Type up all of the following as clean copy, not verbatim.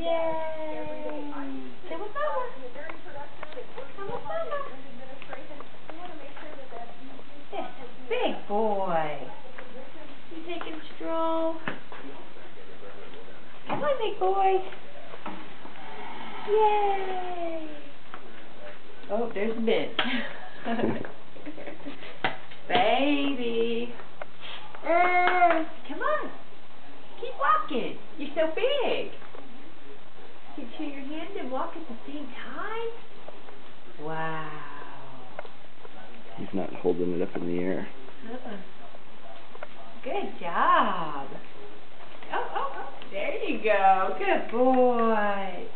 Yay! Say what's mama? Come with mama. Yes, big boy. You taking a stroll? Come on, big boy. Yay! Oh, there's the bench. Baby. Come on. Keep walking. You're so big. You can show your hand and walk at the same time? Wow. He's not holding it up in the air. Good job. Oh. There you go. Good boy.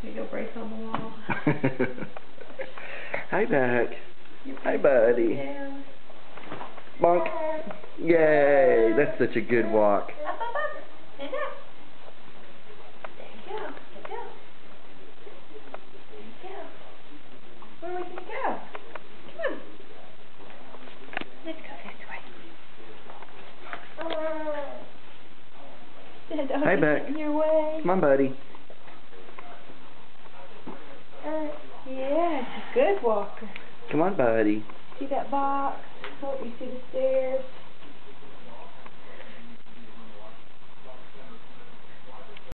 You go break on the wall. Hi, back. Hi, buddy. Yeah. Bonk. Yay. That's such a good walk. Up. And up. There you go. Let's go. There you go. Where are we going to go? Come on. Let's go this way. Hi, back. In your way. Come on, buddy. Yeah, it's a good walker. Come on, buddy. See that box? Oh, you see the stairs?